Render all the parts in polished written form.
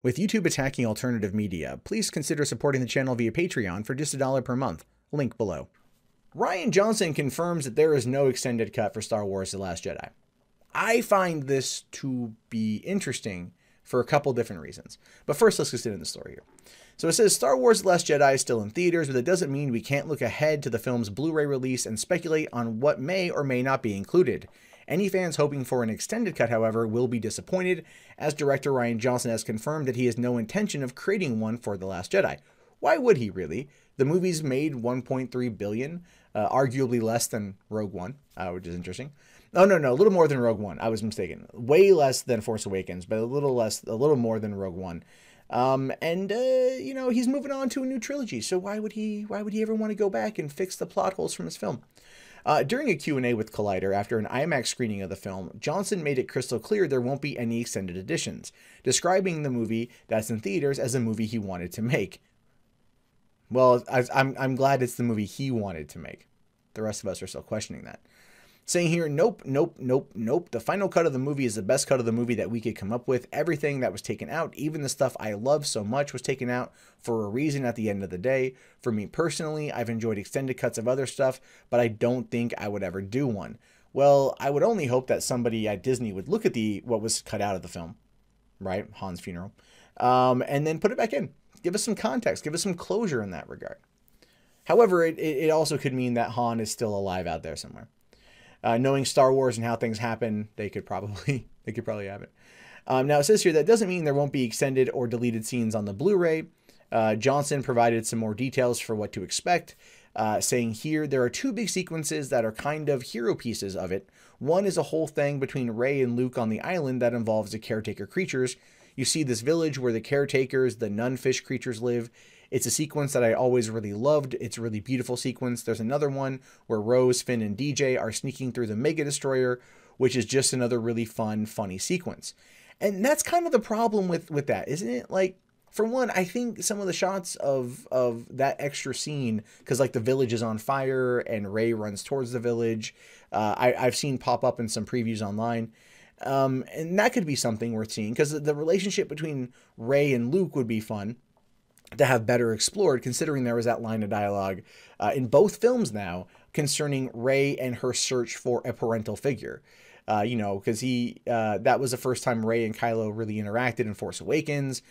With YouTube attacking alternative media, please consider supporting the channel via Patreon for just $1 per month. Link below. Rian Johnson confirms that there is no extended cut for Star Wars The Last Jedi. I find this to be interesting for a couple different reasons. But first, let's just get into the story here. So it says Star Wars The Last Jedi is still in theaters, but it doesn't mean we can't look ahead to the film's Blu-ray release and speculate on what may or may not be included. Any fans hoping for an extended cut, however, will be disappointed, as director Rian Johnson has confirmed that he has no intention of creating one for The Last Jedi. Why would he, really? The movie's made $1.3 billion, arguably less than Rogue One, which is interesting. Oh, no, a little more than Rogue One. I was mistaken. Way less than Force Awakens, but a little more than Rogue One. You know, he's moving on to a new trilogy, so why would he ever want to go back and fix the plot holes from his film? During a Q&A with Collider after an IMAX screening of the film, Johnson made it crystal clear there won't be any extended editions, describing the movie that's in theaters as a movie he wanted to make. Well, I'm glad it's the movie he wanted to make. The rest of us are still questioning that. Saying here, nope. The final cut of the movie is the best cut of the movie that we could come up with. Everything that was taken out, even the stuff I love so much, was taken out for a reason at the end of the day. For me personally, I've enjoyed extended cuts of other stuff, but I don't think I would ever do one. Well, I would only hope that somebody at Disney would look at what was cut out of the film, right? Han's funeral, and then put it back in. Give us some context. Give us some closure in that regard. However, it also could mean that Han is still alive out there somewhere. Knowing Star Wars and how things happen, they could probably have it. Now it says here that doesn't mean there won't be extended or deleted scenes on the Blu-ray. Johnson provided some more details for what to expect, saying here there are two big sequences that are kind of hero pieces of it. One is a whole thing between Rey and Luke on the island that involves the caretaker creatures. You see this village where the caretakers, the nunfish creatures, live. It's a sequence that I always really loved. It's a really beautiful sequence. There's another one where Rose, Finn, and DJ are sneaking through the Mega Destroyer, which is just another really fun, funny sequence. And that's kind of the problem with that, isn't it? Like, for one, I think some of the shots of that extra scene, because like the village is on fire and Rey runs towards the village, I've seen pop up in some previews online. And that could be something worth seeing, because the relationship between Rey and Luke would be fun to have better explored, considering there was that line of dialogue in both films now concerning Rey and her search for a parental figure. You know, because that was the first time Rey and Kylo really interacted in Force Awakens.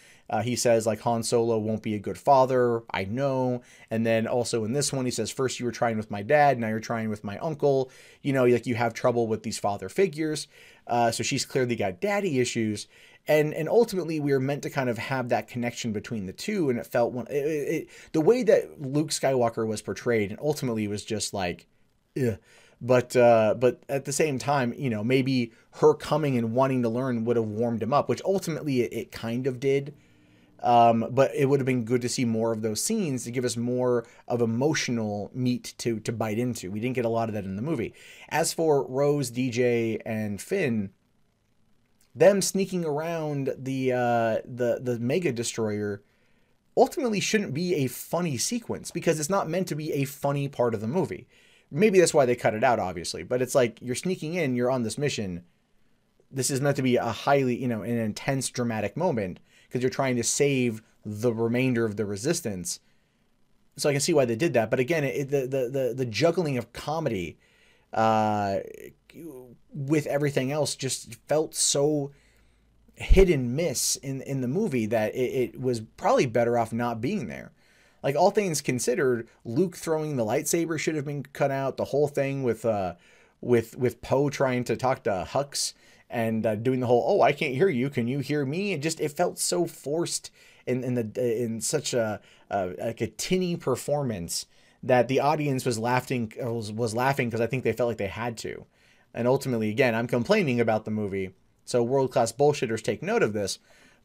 He says, like, Han Solo won't be a good father, I know. And then also in this one, he says, first you were trying with my dad, now you're trying with my uncle. You know, like, you have trouble with these father figures. So she's clearly got daddy issues. And ultimately, we were meant to kind of have that connection between the two, and it felt the way that Luke Skywalker was portrayed, and ultimately was just like, ugh. But at the same time, you know, maybe her coming and wanting to learn would have warmed him up, which ultimately it kind of did. But it would have been good to see more of those scenes to give us more of emotional meat to bite into. We didn't get a lot of that in the movie. As for Rose, DJ, and Finn, them sneaking around the Mega Destroyer ultimately shouldn't be a funny sequence, because it's not meant to be a funny part of the movie. Maybe that's why they cut it out, obviously, but it's like, you're sneaking in, you're on this mission. This is meant to be a highly, you know, an intense dramatic moment, because you're trying to save the remainder of the resistance. So I can see why they did that. But again, the juggling of comedy with everything else just felt so hit and miss in the movie that it was probably better off not being there. Like, all things considered, Luke throwing the lightsaber should have been cut out. The whole thing with Poe trying to talk to Hux and doing the whole, oh, I can't hear you, can you hear me? It felt so forced in such like a tinny performance that the audience was laughing because I think they felt like they had to. And ultimately, again, I'm complaining about the movie, so world-class bullshitters take note of this.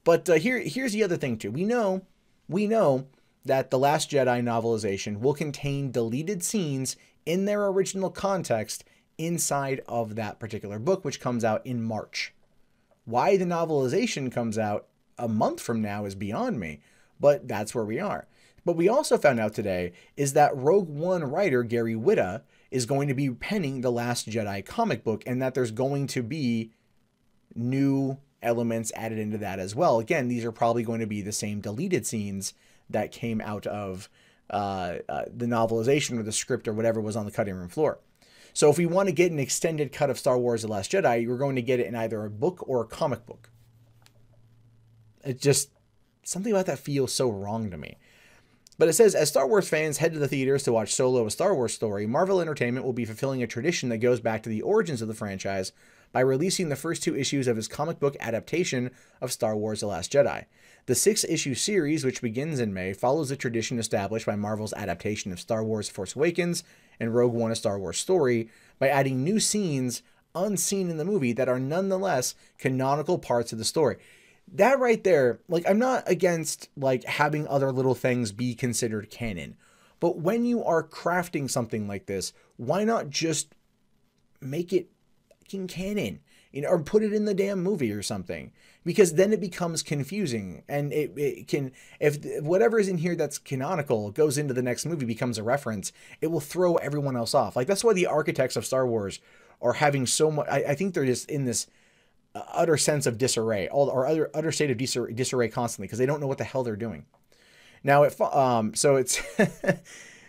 But here's the other thing too. We know that The Last Jedi novelization will contain deleted scenes in their original context inside of that particular book, which comes out in March. Why the novelization comes out a month from now is beyond me, but that's where we are. But we also found out today is that Rogue One writer Gary Whitta is going to be penning the Last Jedi comic book, and that there's going to be new elements added into that as well. Again, these are probably going to be the same deleted scenes that came out of the novelization or the script or whatever was on the cutting room floor. So if we want to get an extended cut of Star Wars The Last Jedi, you're going to get it in either a book or a comic book. It just, something about that feels so wrong to me. But it says, as Star Wars fans head to the theaters to watch Solo: A Star Wars Story, Marvel Entertainment will be fulfilling a tradition that goes back to the origins of the franchise by releasing the first 2 issues of its comic book adaptation of Star Wars: The Last Jedi. The 6-issue series, which begins in May, follows the tradition established by Marvel's adaptation of Star Wars: Force Awakens and Rogue One: A Star Wars Story by adding new scenes unseen in the movie that are nonetheless canonical parts of the story. That right there, like, I'm not against, like, having other little things be considered canon. But when you are crafting something like this, why not just make it fucking canon? You know, or put it in the damn movie or something. Because then it becomes confusing. And it can, if whatever is in here that's canonical goes into the next movie, becomes a reference, it will throw everyone else off. Like, that's why the architects of Star Wars are having so much, I think they're just in this utter sense of disarray, or utter state of disarray constantly, because they don't know what the hell they're doing. Now, so it's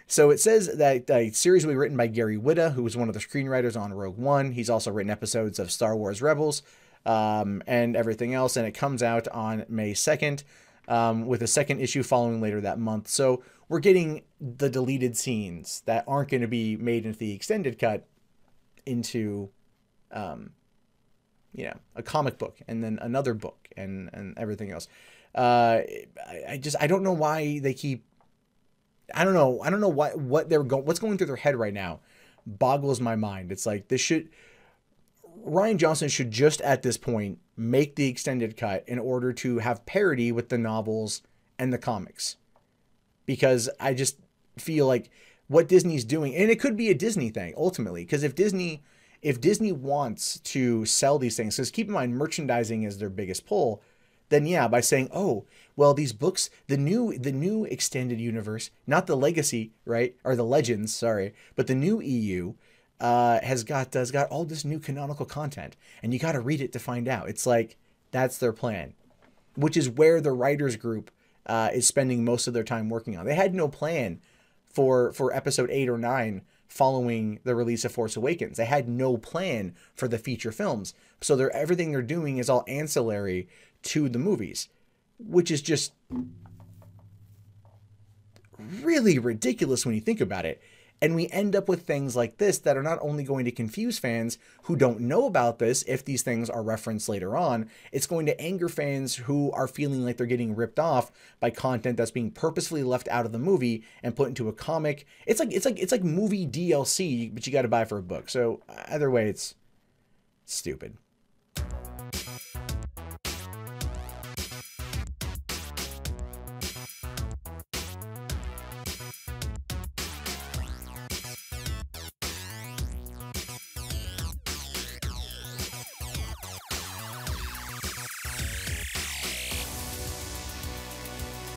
so it says that the series will be written by Gary Whitta, who was one of the screenwriters on Rogue One. He's also written episodes of Star Wars Rebels and everything else, and it comes out on May 2nd with a 2nd issue following later that month. So we're getting the deleted scenes that aren't going to be made into the extended cut into you know, a comic book, and then another book, and everything else. I don't know why they keep, I don't know what's going through their head right now boggles my mind. It's like, Rian Johnson should just at this point make the extended cut in order to have parity with the novels and the comics. Because I just feel like what Disney's doing, and it could be a Disney thing ultimately, because if Disney wants to sell these things, because keep in mind, merchandising is their biggest pull, then yeah, by saying, oh, well, these books, the new extended universe, not the legacy, right? Or the legends, sorry, but the new EU has got all this new canonical content, and you got to read it to find out. It's like, that's their plan, which is where the writers group is spending most of their time working on. They had no plan for episode 8 or 9 following the release of Force Awakens. They had no plan for the feature films. So everything they're doing is all ancillary to the movies, which is just really ridiculous when you think about it. And we end up with things like this that are not only going to confuse fans who don't know about this if these things are referenced later on, it's going to anger fans who are feeling like they're getting ripped off by content that's being purposefully left out of the movie and put into a comic. It's like movie DLC, but you got to buy for a book. So either way, it's stupid.